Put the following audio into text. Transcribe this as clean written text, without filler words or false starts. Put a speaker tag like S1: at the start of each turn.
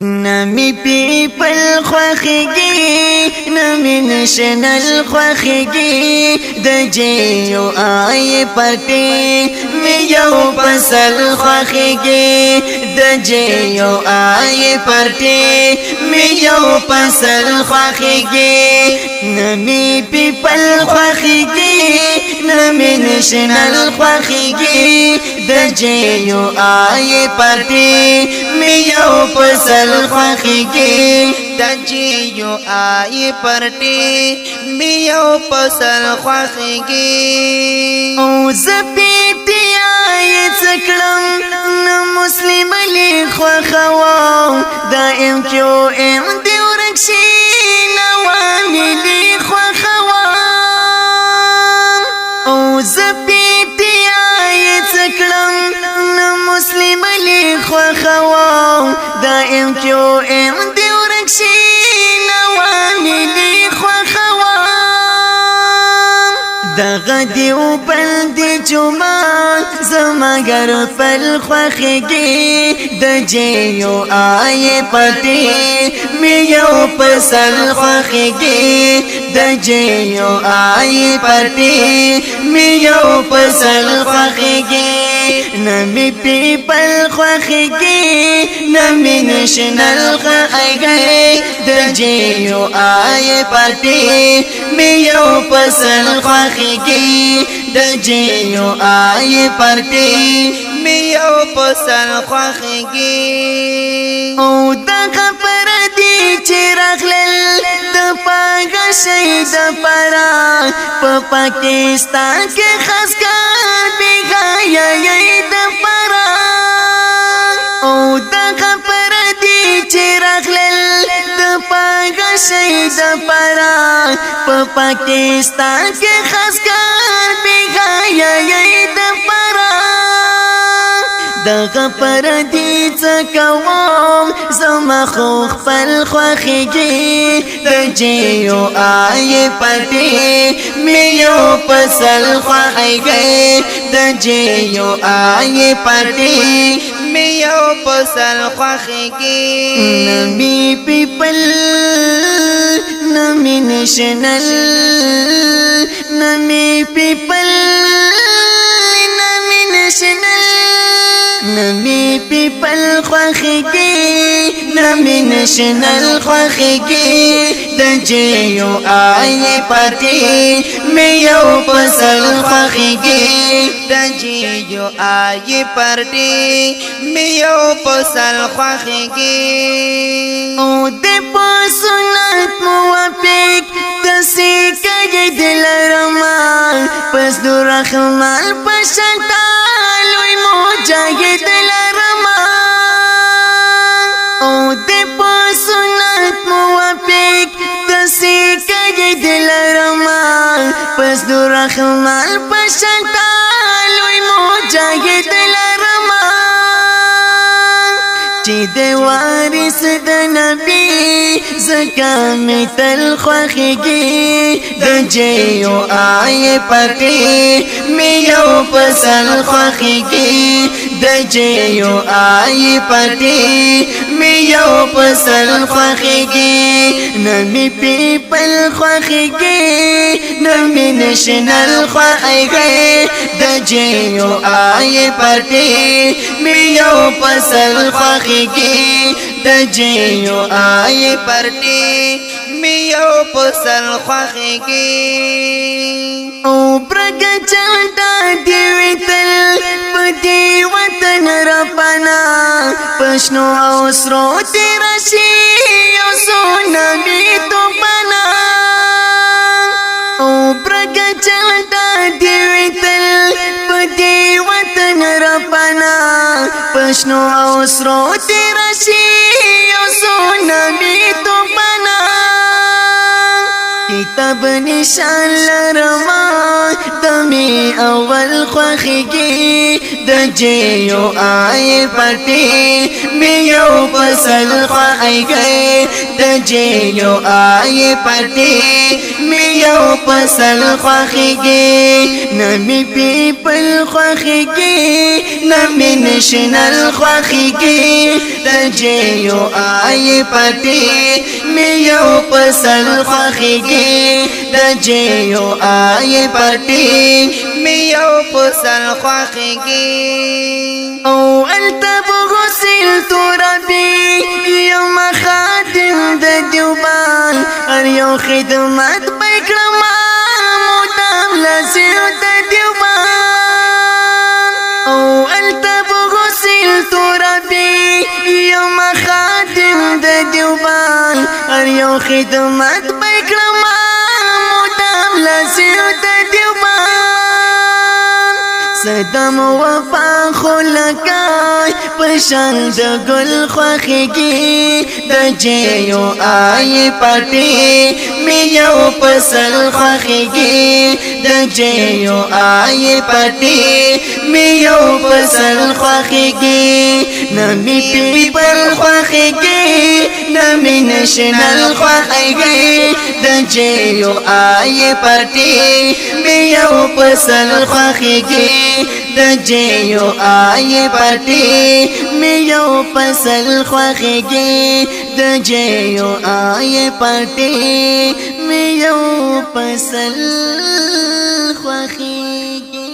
S1: نمی پیپل خوخیگی نمی نشنل خوخیگی د جیو آئی پرٹی می یو پسل خوخیگی د جیو آئی پرٹی می یو پسل خوخیگی نمی پیپل خوخیگی نمی نشنل خوخیگی د جیو آئی پرٹی می یو پسل خوخیگی
S2: دجیو آئی پرٹی میو پسل خوخیگی
S1: او زپیتی آئی چکڑم مسلم لی خوخوام دائم کیو ام دیو رکشی نوانی لی خوخوام او زپیتی آئی چکڑم مسلم لی خوخوام دائم کیو ام دیو رکشی نوانی لی خوخوام دغه دیو بلدی جمعه زمگر فل خوخیگی د جیو آئی پتی میو پسل خوخیگی د جیو آئی پتی میو پسل خوخیگی نمی پیپل خوخیگی نمی نشنل خوخیگی د جیو آئی پتی میو پسل خوخیگی د جیو آئی پرٹی
S2: میو پسل خوخیگی
S1: او دغه پردی چې راغلل د پاګه شهید پرا په پاکستان کې خاص کار بیګایا د پرا او دغه پردی چې راغلل د پاګه شهید پرا په پاکستان کې خاص کار بیګایا د پرا دغه پردی څکوم زما خو خپل خوخیگی د جیو آئی پرٹی میو پسل خوخیگی د جیو آئی پرٹی
S2: میو پسل خوخیگی
S1: نمی پیپل نمی نشنل نمی پیپل نمی نشنل نمی پیپل خوخیگی نمی نشنل خوخیگی د جیو آئی پرٹی میو پسل خوخیگی
S2: د جیو آئی پرٹی میو پسل خوخیگی
S1: او د پسنت موافق تسی کگی دل رمان پس دو رحمان پشتالوی مجاہد لرمان او د پسنت موافق تسی کگی دل رمان پس دو رحمان پشتالوی مجاہد لرمان چی د وارث د نبی زکا می تل خوخیگی د جیو آئی پرٹی میو پسل خوخیگی د جیو آئی پرٹی میو پسل خوخیگی نمی پیپل خوخیگی نمی نشنل خوخیگی د جیو آئی پرٹی میو پسل خوخیگی د جیو آئی
S2: پرٹی میو پسل خوخیگی
S1: او برگ چلتا دیوی تل پدی وطن رپنا پشنو او سرو تیرشی او سونا بی تو پنا او برگ چلتا دیوی تل پدی وطن رپنا پشنو او سرو تیرشی او سونا بی تو پنا کتاب نشان لرما دمی اول خوخیگی د جیو آی پټي میو پسل خوایږي د جیو آی پټي میو پسل خوایږي نمی پیپل خوایږي نمی نشنل خوایږي د جیو آی پټي میو پسل خوایږي د جیو آی پټي
S2: میو پسل خوخیگی
S1: او التب غسلت ربي يوم خادم د دیوبان هر یو خدمت بکړم مدام لسیو د دیوبان او التب غسلت ربي يوم خادم د دیوبان هر یو خدمت بکړم مدام لسیو د دیوبان صدم وفا خلقای پشان د گل خوخیگی د جیو آئی پاٹی میو پسل خوخیگی د جیو آئی پاٹی میو پسل خوخیگی نمی پیپل خوخیگی نمی نشنل خوخیگی د جیو آئی پاٹی میو پسل خوخیگی د جیو آی پټي میو پسل خوخیږي د جیو آی پټي میو پسل خوخیږي